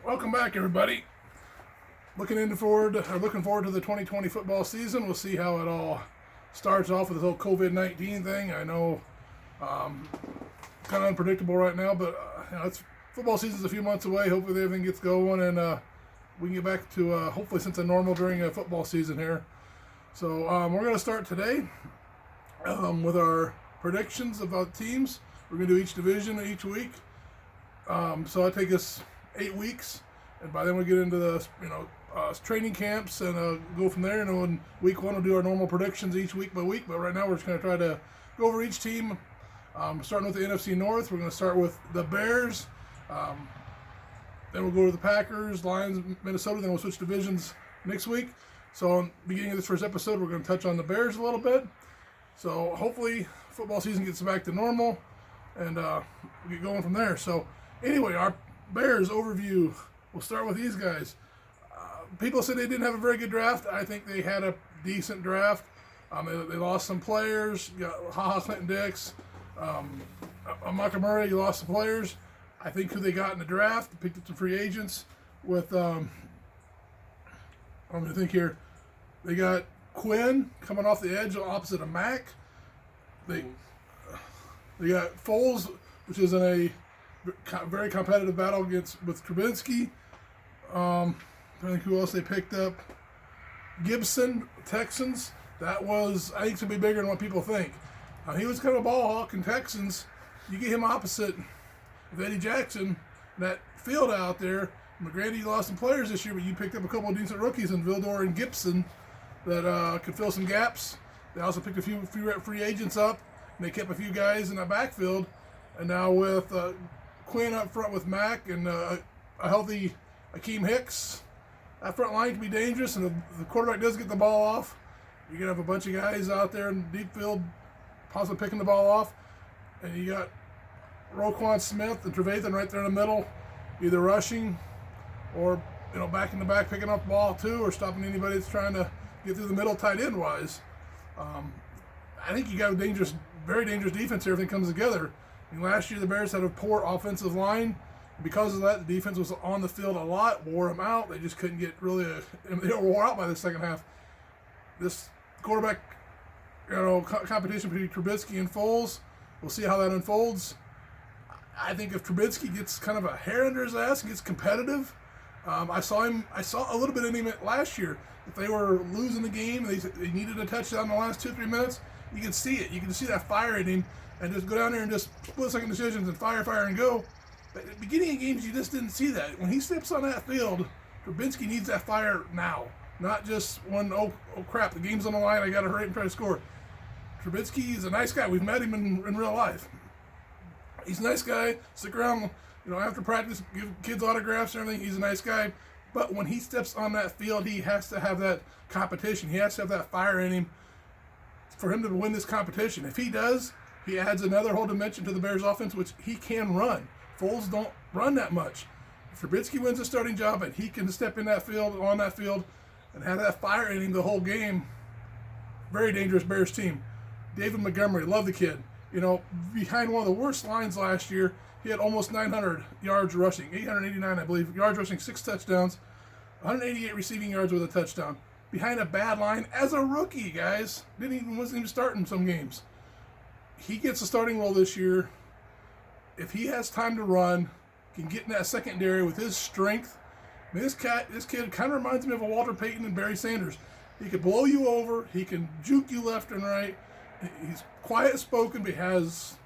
Welcome back, everybody. Looking forward to the 2020 football season. We'll see how it all starts off with this whole COVID-19 thing. I know, kind of unpredictable right now, but it's football season's a few months away. Hopefully everything gets going and we can get back to hopefully something normal during a football season here. So we're going to start today with our predictions about teams. We're going to do each division each week. So it'll take us 8 weeks, and by then we get into the training camps and go from there. And in week one we'll do our normal predictions each week by week. But right now we're just going to try to go over each team. Starting with the NFC North, we're going to start with the Bears. Then we'll go to the Packers, Lions, Minnesota. Then we'll switch divisions next week. So, in the beginning of this first episode, we're going to touch on the Bears a little bit. So, hopefully, football season gets back to normal, and we'll get going from there. So, anyway, our Bears overview. We'll start with these guys. People said they didn't have a very good draft. I think they had a decent draft. They lost some players. You got HaHa Clinton-Dix, Micah Murray. You lost some players. I think who they got in the draft, they picked up some free agents with, I'm going to think here, they got Quinn coming off the edge opposite of Mack. They got Foles, which is in a very competitive battle with Trubinsky. I think who else they picked up. Gibson, Texans. That was, I think, it's going to be bigger than what people think. He was kind of a ball hawk in Texans. You get him opposite with Eddie Jackson, that field out there. McGrady lost some players this year, but you picked up a couple of decent rookies in Vildor and Gibson that could fill some gaps. They also picked a few free agents up, and they kept a few guys in that backfield. And now with Quinn up front with Mack and a healthy Akeem Hicks, that front line can be dangerous, and if the quarterback does get the ball off, you're going to have a bunch of guys out there in the deep field possibly picking the ball off. And you got Roquan Smith and Trevathan right there in the middle, either rushing or back in the back picking up the ball too, or stopping anybody that's trying to get through the middle tight end wise. I think you got a very dangerous defense here if it comes together. Last year the Bears had a poor offensive line. Because of that, the defense was on the field a lot, wore them out. They just couldn't get they were wore out by the second half. This quarterback, competition between Trubisky and Foles, we'll see how that unfolds. I think if Trubinsky gets kind of a hair under his ass and gets competitive, I saw a little bit in him last year. If they were losing the game, they needed a touchdown in the last 2-3 minutes, you can see it. You can see that fire in him, and just go down there and just split-second decisions and fire, and go. But at the beginning of games, you just didn't see that. When he steps on that field, Trubinsky needs that fire now, not just when, oh crap, the game's on the line, I got to hurry and try to score. Trubinsky is a nice guy. We've met him in real life. He's a nice guy. Stick around, after practice, give kids autographs and everything. He's a nice guy. But when he steps on that field, he has to have that competition. He has to have that fire in him for him to win this competition. If he does, he adds another whole dimension to the Bears offense, which he can run. Foles don't run that much. If Trubisky wins the starting job and he can step on that field, and have that fire in him the whole game, very dangerous Bears team. David Montgomery, love the kid. Behind one of the worst lines last year, he had almost 900 yards rushing, 889, I believe, yards rushing, 6 touchdowns, 188 receiving yards with a touchdown. Behind a bad line as a rookie, guys. Wasn't even starting some games. He gets a starting role this year. If he has time to run, can get in that secondary with his strength. This kid kind of reminds me of a Walter Payton and Barry Sanders. He can blow you over. He can juke you left and right. He's quiet spoken, but he has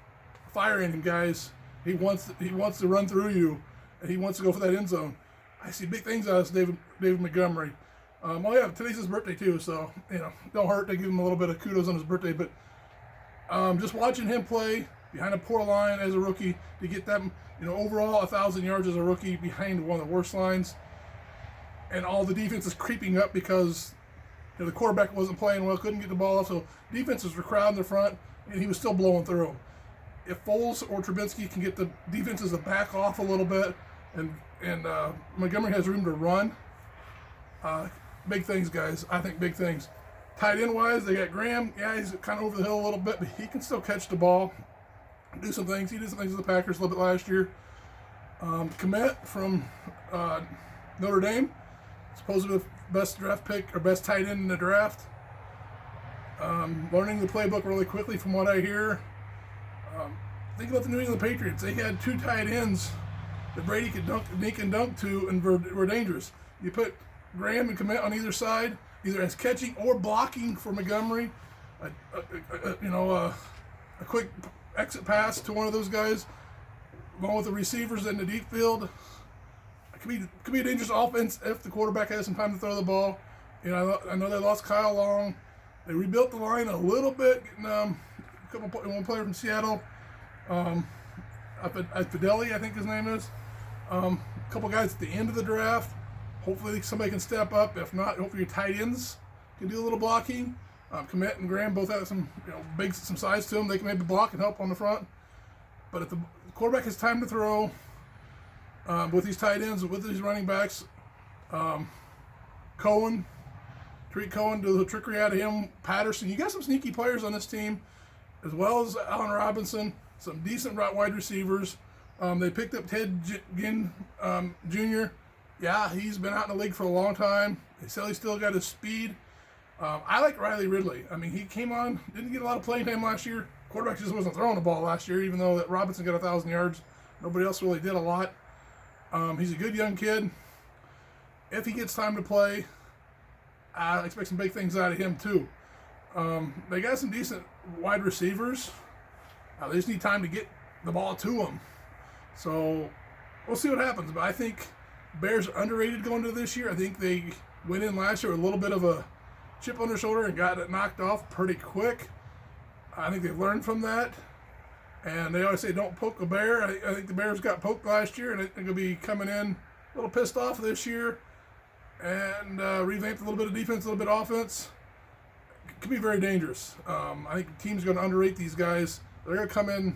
fire in him, guys. He wants to run through you, and he wants to go for that end zone. I see big things out of David Montgomery. Today's his birthday too, so don't hurt to give him a little bit of kudos on his birthday. But just watching him play behind a poor line as a rookie to get them, overall 1,000 yards as a rookie behind one of the worst lines, and all the defense is creeping up because the quarterback wasn't playing well, couldn't get the ball off, so defenses were crowding the front, and he was still blowing through them. If Foles or Trubinsky can get the defenses to back off a little bit, and Montgomery has room to run, big things, guys. I think big things. Tight end wise, they got Graham. Yeah, he's kind of over the hill a little bit, but he can still catch the ball, do some things. He did some things with the Packers a little bit last year. Komet from Notre Dame, supposedly the best draft pick or best tight end in the draft. Learning the playbook really quickly from what I hear. Think about the New England Patriots. They had 2 tight ends that Brady could dink and dunk to, and were dangerous. You put Graham and Komet on either side, either as catching or blocking for Montgomery. A quick exit pass to one of those guys, along with the receivers in the deep field. It could be a dangerous offense if the quarterback has some time to throw the ball. I know they lost Kyle Long. They rebuilt the line a little bit, getting one player from Seattle, Fidelli, I think his name is. A couple guys at the end of the draft. Hopefully somebody can step up. If not, hopefully your tight ends can do a little blocking. Komet and Graham both have some some size to them. They can maybe block and help on the front. But if the quarterback has time to throw, with these tight ends, with these running backs, Tariq Cohen, do the trickery out of him. Patterson, you got some sneaky players on this team, as well as Allen Robinson, some decent wide receivers. They picked up Ted Ginn Jr. Yeah, he's been out in the league for a long time. They say he's still got his speed. I like Riley Ridley. I mean, he came on, didn't get a lot of playing time last year. Quarterback just wasn't throwing the ball last year, even though that Robinson got 1,000 yards. Nobody else really did a lot. He's a good young kid. If he gets time to play, I expect some big things out of him too. They got some decent wide receivers. They just need time to get the ball to them. So we'll see what happens. But I think Bears are underrated going into this year. I think they went in last year with a little bit of a chip on their shoulder and got it knocked off pretty quick. I think they've learned from that. And they always say don't poke a bear. I think the Bears got poked last year, and I think they'll be coming in a little pissed off this year and revamp a little bit of defense, a little bit of offense. It could be very dangerous. I think the team's going to underrate these guys. They're going to come in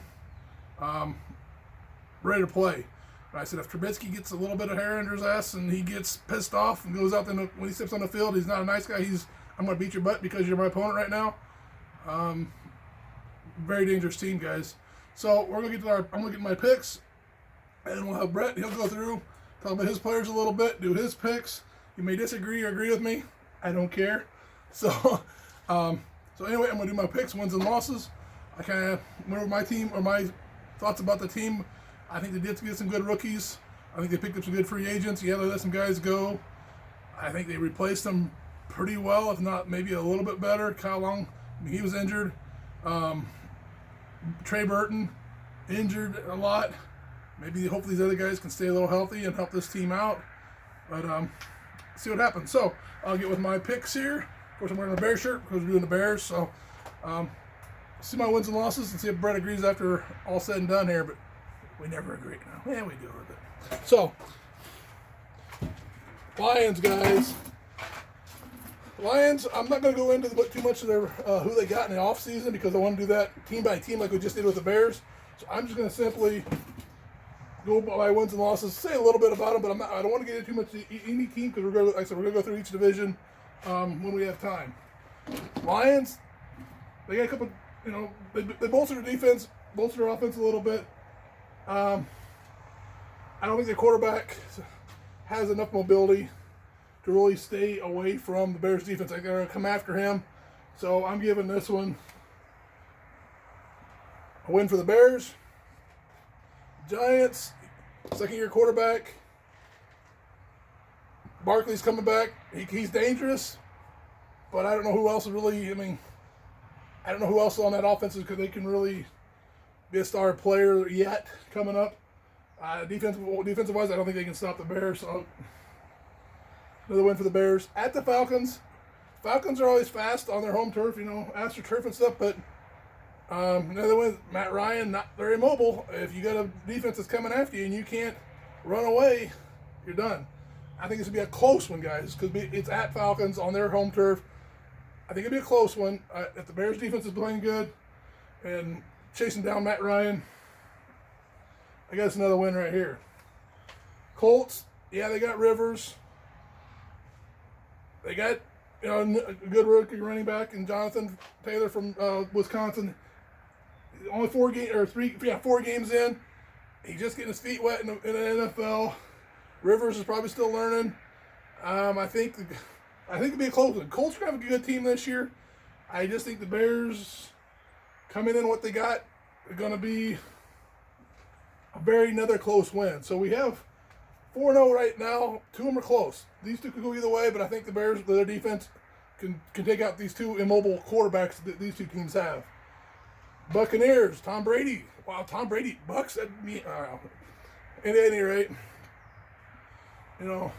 ready to play. I said if Trubisky gets a little bit of hair under his ass and he gets pissed off and goes out there when he steps on the field, he's not a nice guy. I'm going to beat your butt because you're my opponent right now. Very dangerous team, guys. So we're going to I'm going to get my picks, and we'll have Bret. He'll go through, talk about his players a little bit, do his picks. You may disagree or agree with me. I don't care. So anyway, I'm going to do my picks, wins and losses. I kind of went over my team or my thoughts about the team. I think they did get some good rookies. I think they picked up some good free agents. Yeah, they let some guys go. I think they replaced them pretty well, if not maybe a little bit better. Kyle Long, he was injured. Trey Burton, injured a lot. Hopefully these other guys can stay a little healthy and help this team out. But see what happens. So I'll get with my picks here. Of course, I'm wearing a Bear shirt because we're doing the Bears. So see my wins and losses and see if Bret agrees after all said and done here. But we never agree now. Yeah, we do a little bit. So Lions, guys. Lions, I'm not going to go into too much of their who they got in the offseason because I want to do that team by team like we just did with the Bears. So I'm just going to simply go by wins and losses, say a little bit about them, but I don't want to get into too much any team because we're going to go through each division when we have time. Lions, they got a couple, they bolstered their defense, bolstered their offense a little bit. I don't think the quarterback has enough mobility to really stay away from the Bears defense. They're going to come after him. So I'm giving this one a win for the Bears. Giants, second-year quarterback. Barkley's coming back. He's dangerous, but I don't know who else really, I don't know who else on that offense because they can really be a star player yet coming up. Defensive-wise, I don't think they can stop the Bears. So another win for the Bears. At the Falcons. Falcons are always fast on their home turf, AstroTurf and stuff, but another win. Matt Ryan, not very mobile. If you got a defense that's coming after you and you can't run away, you're done. I think this will be a close one, guys, because it's at Falcons on their home turf. I think it'll be a close one. If the Bears defense is playing good and chasing down Matt Ryan, I guess another win right here. Colts, yeah, they got Rivers. They got a good rookie running back in Jonathan Taylor from Wisconsin. Only 4 games in. He's just getting his feet wet in the NFL. Rivers is probably still learning. I think it'll be a close one. Colts are going to have a good team this year. I just think the Bears coming in what they got are going to be another close win. So we have 4-0 right now. 2 of them are close. These two could go either way, but I think the Bears, their defense, can take out these two immobile quarterbacks that these two teams have. Buccaneers, Tom Brady. Wow, Tom Brady, Bucks at me. At any rate, it's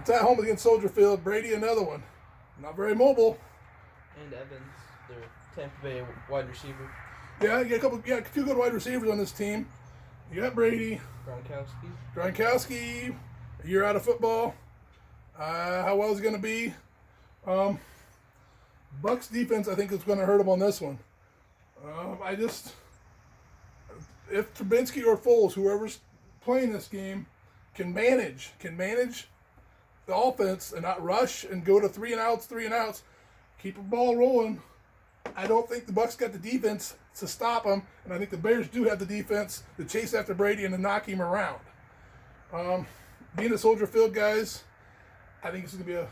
at home against Soldier Field. Brady, another one. Not very mobile. And Evans, their Tampa Bay wide receiver. Yeah, a few good wide receivers on this team. You got Brady. Gronkowski, a year out of football. How well is he going to be? Bucks defense, I think, is going to hurt him on this one. If Trubinsky or Foles, whoever's playing this game, can manage the offense and not rush and go to 3 and outs, keep the ball rolling, I don't think the Bucks got the defense to stop them, and I think the Bears do have the defense to chase after Brady and to knock him around. Being a Soldier Field, guys, I think this is going to be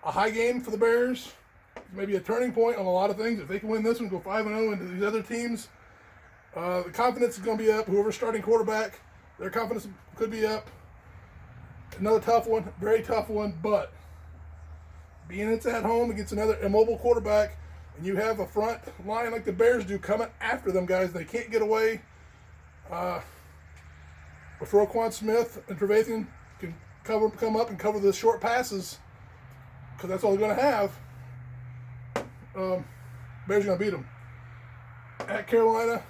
a high game for the Bears. Maybe a turning point on a lot of things. If they can win this one, go 5-0 into these other teams, the confidence is going to be up. Whoever's starting quarterback, their confidence could be up. Another tough one, very tough one, but being it's at home against another immobile quarterback, and you have a front line like the Bears do coming after them, guys, they can't get away. If Roquan Smith and Trevathan can come up and cover the short passes, because that's all they're going to have, Bears are going to beat them. At Carolina,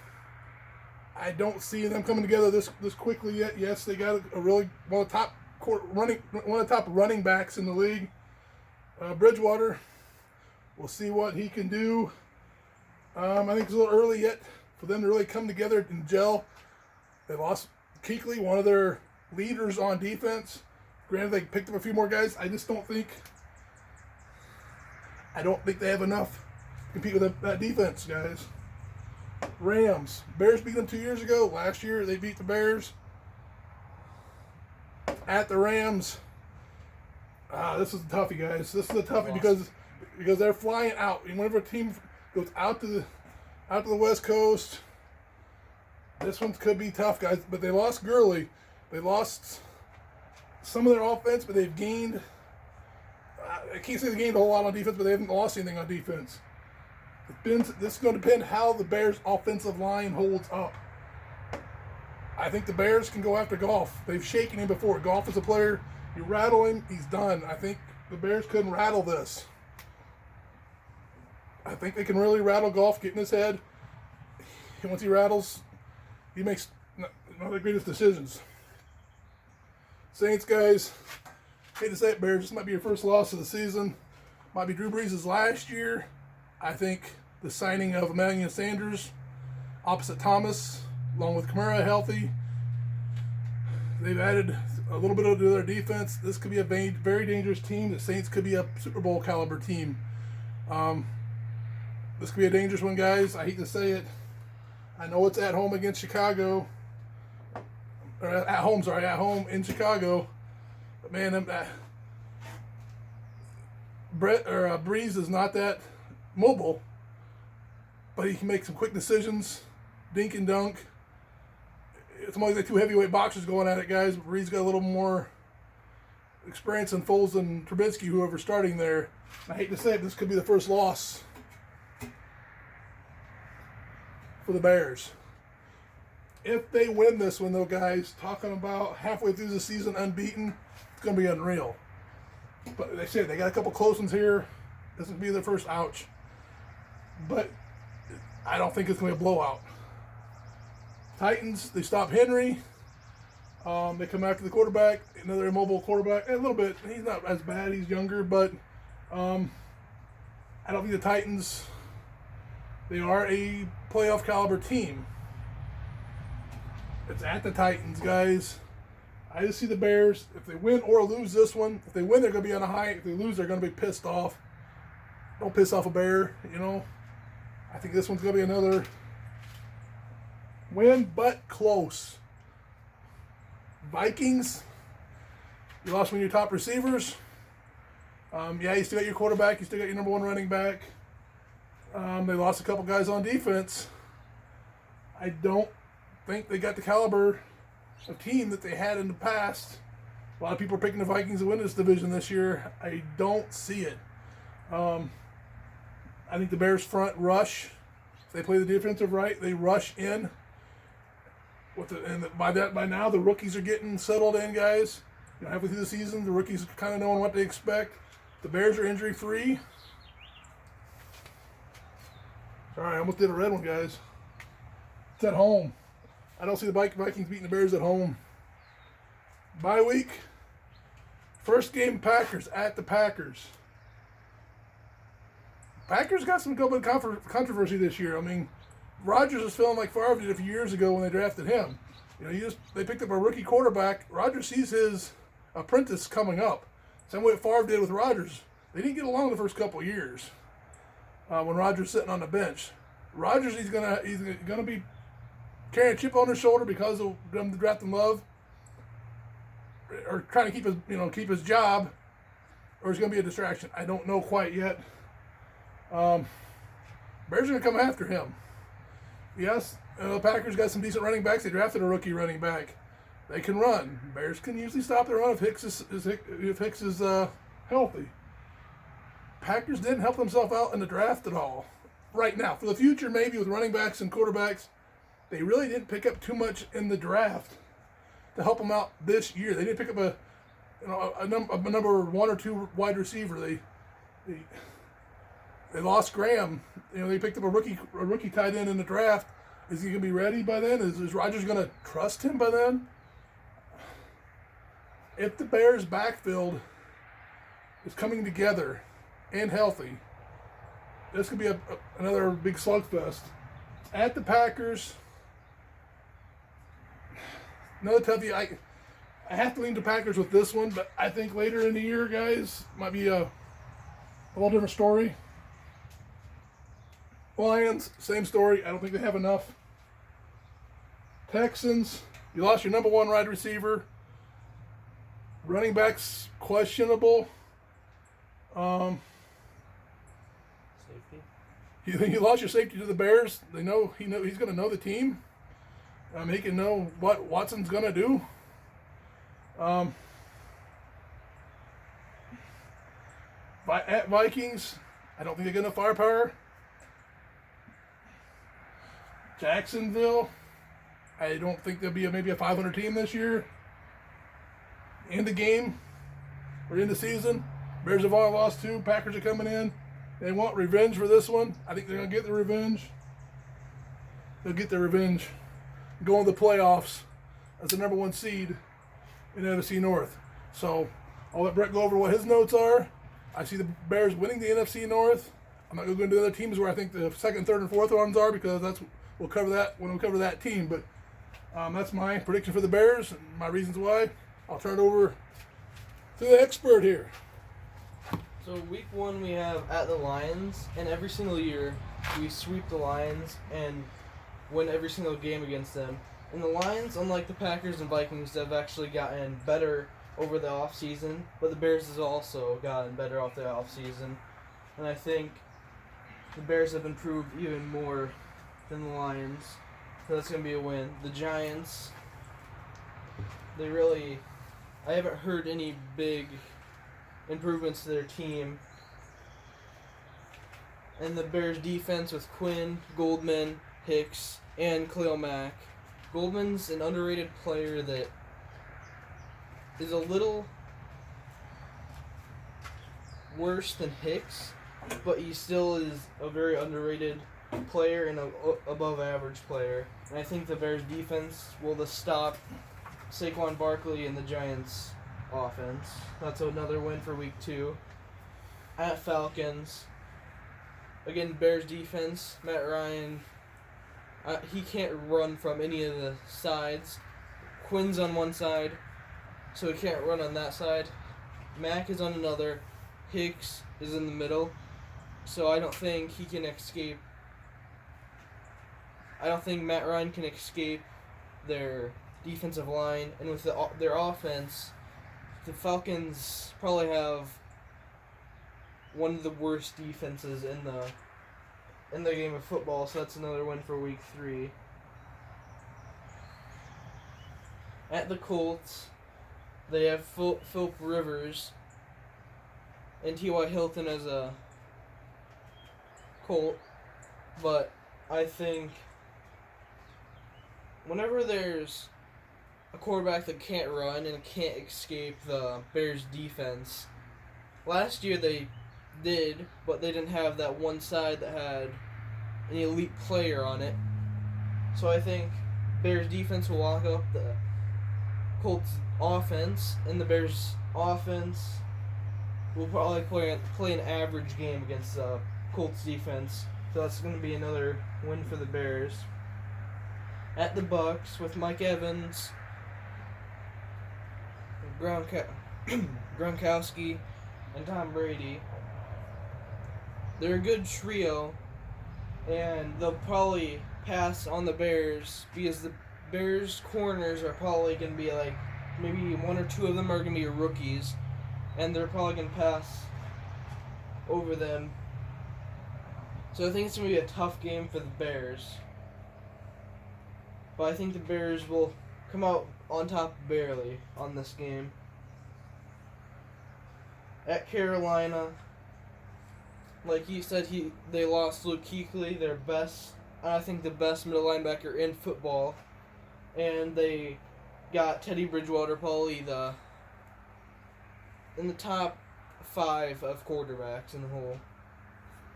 I don't see them coming together this quickly yet. Yes, they got a really one of the top running backs in the league. Bridgewater, we'll see what he can do. I think it's a little early yet for them to really come together and gel. They lost Kuechly, one of their leaders on defense. Granted, they picked up a few more guys. I don't think they have enough to compete with that defense, guys. Rams. Bears beat them 2 years ago. Last year, they beat the Bears. At the Rams. This is a toughie, guys. This is a toughie because they're flying out. And whenever a team goes out to the West Coast, this one could be tough, guys. But they lost Gurley. They lost some of their offense, but they've gained. I can't say they gained a whole lot on defense, but they haven't lost anything on defense. This is going to depend how the Bears' offensive line holds up. I think the Bears can go after Goff. They've shaken him before. Goff is a player. You rattle him, he's done. I think the Bears couldn't rattle this. I think they can really rattle Goff, get in his head. And once he rattles, he makes not the greatest decisions. Saints, guys, hate to say it, Bears, this might be your first loss of the season. Might be Drew Brees' last year. I think the signing of Emmanuel Sanders opposite Thomas, along with Kamara healthy, they've added a little bit to their defense. This could be a very dangerous team. The Saints could be a Super Bowl caliber team. This could be a dangerous one, guys. I hate to say it. I know it's at home against Chicago. Or at home in Chicago. But man, Breeze is not that mobile, but he can make some quick decisions, dink and dunk. It's almost like 2 heavyweight boxers going at it, guys. But Breeze got a little more experience in Foles and Trubinsky, whoever's starting there. I hate to say it, this could be the first loss for the Bears. If they win this one, though, guys, talking about halfway through the season unbeaten, it's going to be unreal. But they said they got a couple close ones here. This will be their first ouch. But I don't think it's going to be a blowout. Titans, they stop Henry. They come after the quarterback, another immobile quarterback. A little bit. He's not as bad. He's younger, but I don't think the Titans, they are a playoff caliber team. It's at the Titans, guys. I just see the Bears. If they win or lose this one, if they win, they're going to be on a high. If they lose, they're going to be pissed off. Don't piss off a Bear, I think this one's going to be another Win, but close. Vikings, you lost one of your top receivers. Yeah, you still got your quarterback. You still got your number one running back. They lost a couple guys on defense. I don't think they got the caliber of team that they had in the past. A lot of people are picking the Vikings to win this division this year. I don't see it. I think the Bears front rush. If they play the defensive right, they rush in. By now the rookies are getting settled in, guys. Halfway through the season, the rookies are kind of knowing what they expect. The Bears are injury free. Sorry, I almost did a red one, guys. It's at home. I don't see the Vikings beating the Bears at home. Bye week. First game, Packers at the Packers. Packers got some good controversy this year. I mean, Rodgers is feeling like Favre did a few years ago when they drafted him. They picked up a rookie quarterback. Rodgers sees his apprentice coming up. Same way Favre did with Rodgers. They didn't get along the first couple of years when Rodgers sitting on the bench. Rodgers, he's gonna be carrying a chip on his shoulder because of them drafting Love, or trying to keep his job, or it's gonna be a distraction. I don't know quite yet. Bears are gonna come after him. Yes, the Packers got some decent running backs. They drafted a rookie running back. They can run. Bears can usually stop the run if Hicks is healthy. Packers didn't help themselves out in the draft at all. Right now, for the future, maybe with running backs and quarterbacks, they really didn't pick up too much in the draft to help them out this year. They didn't pick up a number one or two wide receiver. They lost Graham. They picked up a rookie tight end in the draft. Is he going to be ready by then? Is Rodgers going to trust him by then? If the Bears' backfield is coming together and healthy, this could be another big slugfest. At the Packers, another toughie. I have to lean to Packers with this one, but I think later in the year, guys, might be a little different story. Lions, same story. I don't think they have enough. Texans, you lost your number one wide receiver. Running backs questionable. Safety. You lost your safety to the Bears. He's going to know the team. He can know what Watson's going to do. At Vikings, I don't think they get enough firepower. Jacksonville, I don't think there'll be maybe a 500 team this year. In the game, or in the season, Bears have only lost 2. Packers are coming in. They want revenge for this one. I think they're going to get the revenge. They'll get their revenge. Go in the playoffs as the number 1 seed in the NFC North. So I'll let Bret go over what his notes are. I see the Bears winning the NFC North. I'm not going to go into the other teams where I think the second, third, and fourth ones are, because we'll cover that when we cover that team. But that's my prediction for the Bears and my reasons why. I'll turn it over to the expert here. So week 1 we have at the Lions, and every single year we sweep the Lions and win every single game against them. And the Lions, unlike the Packers and Vikings, have actually gotten better over the offseason, but the Bears has also gotten better off the offseason. And I think the Bears have improved even more than the Lions, so that's going to be a win. The Giants, I haven't heard any big improvements to their team. And the Bears defense with Quinn, Goldman, Hicks, and Khalil Mack. Goldman's an underrated player that is a little worse than Hicks, but he still is a very underrated player and an above average player. And I think the Bears defense will just stop Saquon Barkley and the Giants offense. That's another win for week 2. At Falcons, again, Bears defense, Matt Ryan, he can't run from any of the sides. Quinn's on one side, so he can't run on that side. Mack is on another. Hicks is in the middle, so I don't think he can escape. I don't think Matt Ryan can escape their defensive line, and with their offense, the Falcons probably have one of the worst defenses in the game of football. So that's another win for Week 3. At the Colts, they have Philip Rivers and T.Y. Hilton as a Colt, but I think whenever there's a quarterback that can't run and can't escape the Bears' defense, last year they did, but they didn't have that one side that had an elite player on it. So I think Bears' defense will lock up the Colts' offense, and the Bears' offense will probably play an average game against the Colts' defense. So that's going to be another win for the Bears. At the Bucks, with Mike Evans, Gronkowski, and Tom Brady, they're a good trio, and they'll probably pass on the Bears because the Bears' corners are probably going to be like, maybe one or two of them are going to be rookies, and they're probably going to pass over them. So I think it's going to be a tough game for the Bears. But I think the Bears will come out on top barely on this game. At Carolina, like he said, they lost Luke Kuechly, their best, I think the best middle linebacker in football, and they got Teddy Bridgewater, probably in the top 5 of quarterbacks in the whole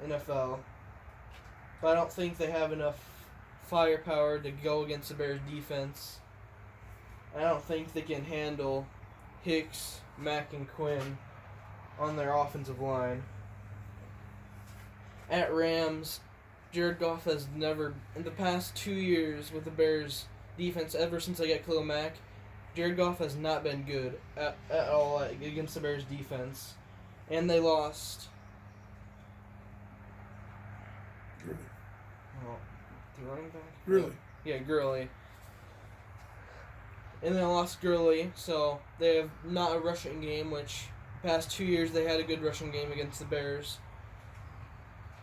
NFL. But I don't think they have enough firepower to go against the Bears' defense. I don't think they can handle Hicks, Mack, and Quinn on their offensive line. At Rams, Jared Goff has never, in the past 2 years with the Bears' defense, ever since they got Khalil Mack, Jared Goff has not been good at all against the Bears' defense. And they lost. Really? Oh, the running back? Really? Yeah, Gurley. And they lost Gurley, so they have not a rushing game, which the past 2 years they had a good rushing game against the Bears.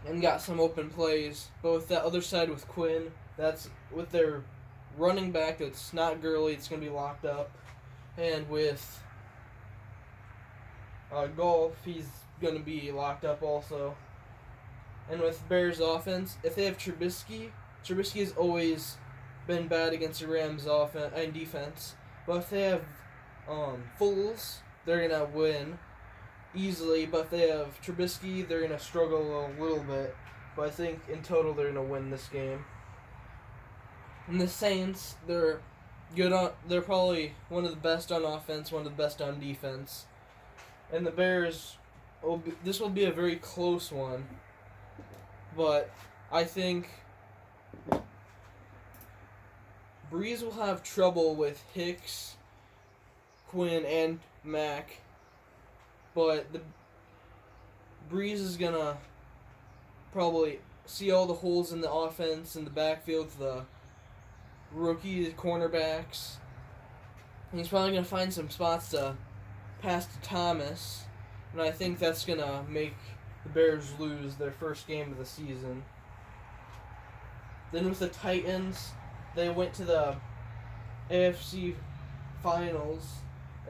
And got some open plays. But with that other side with Quinn, that's with their running back, it's not Gurley, it's going to be locked up. And with Golf, he's going to be locked up also. And with Bears offense, if they have Trubisky has always been bad against the Rams offense and defense. But if they have Foles, they're going to win easily. But if they have Trubisky, they're going to struggle a little bit. But I think in total they're going to win this game. And the Saints, they're good on. They're probably one of the best on offense, one of the best on defense. And the Bears, this will be a very close one. But I think Breeze will have trouble with Hicks, Quinn, and Mack. But Breeze is going to probably see all the holes in the offense in the backfield for the rookie cornerbacks. And he's probably going to find some spots to pass to Thomas. And I think that's going to make the Bears lose their first game of the season. Then with the Titans, they went to the AFC Finals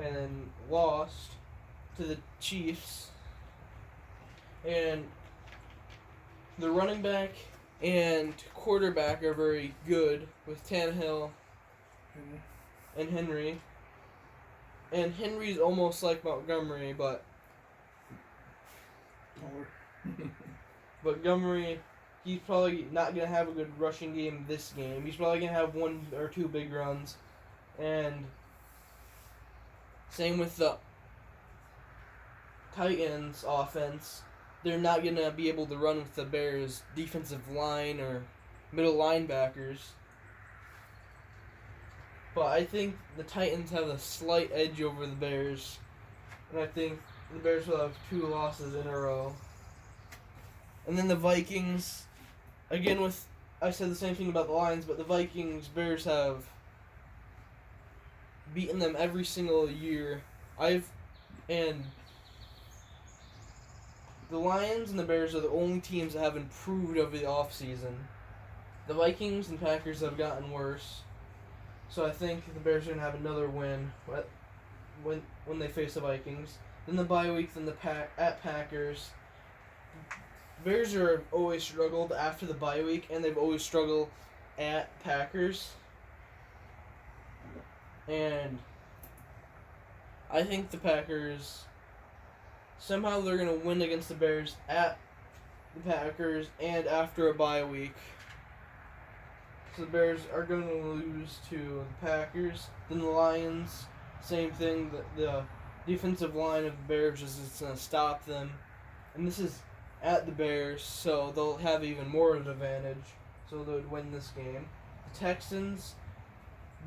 and lost to the Chiefs. And the running back and quarterback are very good with Tannehill and Henry. And Henry's almost like Montgomery, but Montgomery, he's probably not going to have a good rushing game this game. He's probably going to have 1 or 2 big runs. And same with the Titans offense. They're not going to be able to run with the Bears' defensive line or middle linebackers. But I think the Titans have a slight edge over the Bears. And I think the Bears will have 2 losses in a row. And then the Vikings, again with I said the same thing about the Lions, but the Vikings, Bears have beaten them every single year. And the Lions and the Bears are the only teams that have improved over the offseason. The Vikings and Packers have gotten worse. So I think the Bears are going to have another win when they face the Vikings. Then the bye week, then at Packers. Bears are always struggled after the bye week, and they've always struggled at Packers. And I think the Packers, somehow they're going to win against the Bears at the Packers and after a bye week. So the Bears are going to lose to the Packers. Then the Lions, same thing. The defensive line of the Bears is going to stop them. And this is at the Bears, so they'll have even more of an advantage. So they would win this game. The Texans,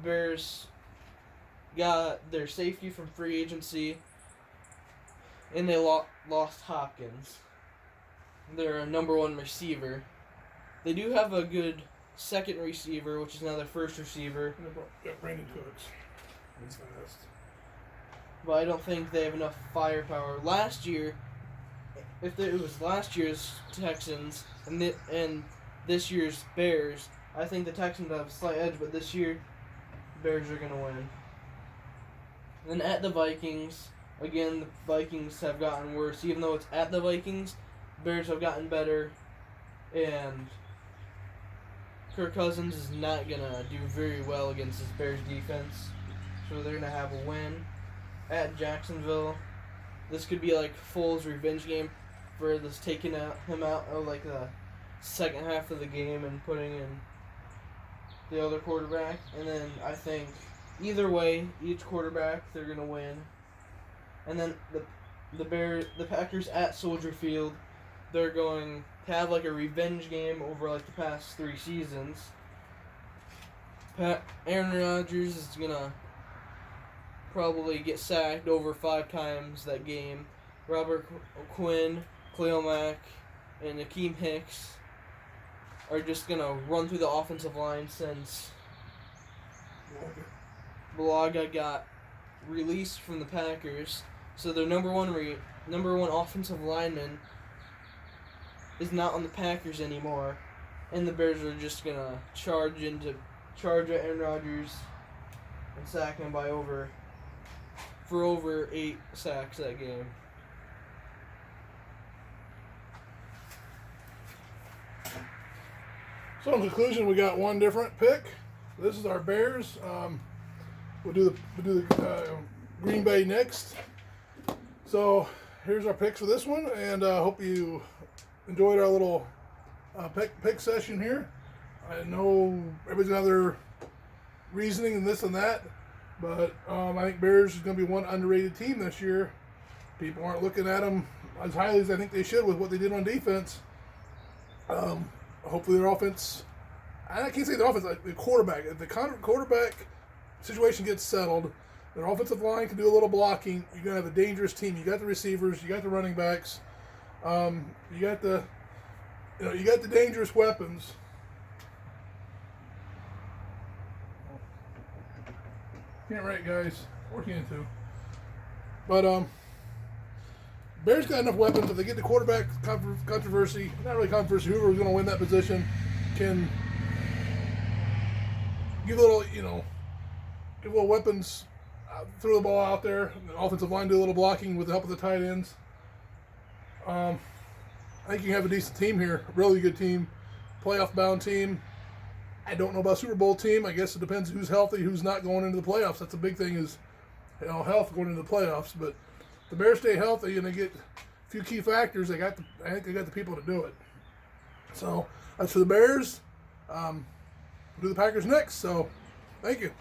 Bears got their safety from free agency, and they lost Hopkins, their number one receiver. They do have a good second receiver, which is now their first receiver. Yeah, Brandon Cooks. He's fast. But I don't think they have enough firepower. Last year, if it was last year's Texans and this year's Bears, I think the Texans have a slight edge, but this year, Bears are going to win. Then at the Vikings, again, the Vikings have gotten worse. Even though it's at the Vikings, Bears have gotten better, and Kirk Cousins is not going to do very well against this Bears defense, so they're going to have a win. At Jacksonville, this could be like Foles' revenge game for this taking him out of like the second half of the game and putting in the other quarterback. And then I think either way, each quarterback, they're gonna win. And then the Packers at Soldier Field, they're going to have like a revenge game over like the past 3 seasons. Aaron Rodgers is gonna probably get sacked over 5 times that game. Robert Quinn, Khalil Mack, and Akeem Hicks are just going to run through the offensive line since Bulaga got released from the Packers. So their number one offensive lineman is not on the Packers anymore. And the Bears are just going to charge at Aaron Rodgers and sack him for over 8 sacks that game. So in conclusion, we got one different pick. This is our Bears. We'll do the Green Bay next. So here's our picks for this one, and hope you enjoyed our little pick session here. I know everybody's got their reasoning and this and that, but I think Bears is going to be one underrated team this year. People aren't looking at them as highly as I think they should with what they did on defense. Hopefully their offense, I can't say their offense, like the quarterback. If the quarterback situation gets settled, their offensive line can do a little blocking. You're going to have a dangerous team. You got the receivers, you got the running backs, you got the dangerous weapons. Can't write, guys. 14-2. But Bears got enough weapons. If they get the quarterback controversy, not really controversy, whoever's going to win that position can give a little weapons, throw the ball out there. The offensive line do a little blocking with the help of the tight ends. I think you have a decent team here, a really good team, playoff-bound team. I don't know about Super Bowl team. I guess it depends who's healthy, who's not going into the playoffs. That's the big thing is, health going into the playoffs. But the Bears stay healthy and they get a few key factors. I think they got the people to do it. So that's for the Bears. We'll do the Packers next. So thank you.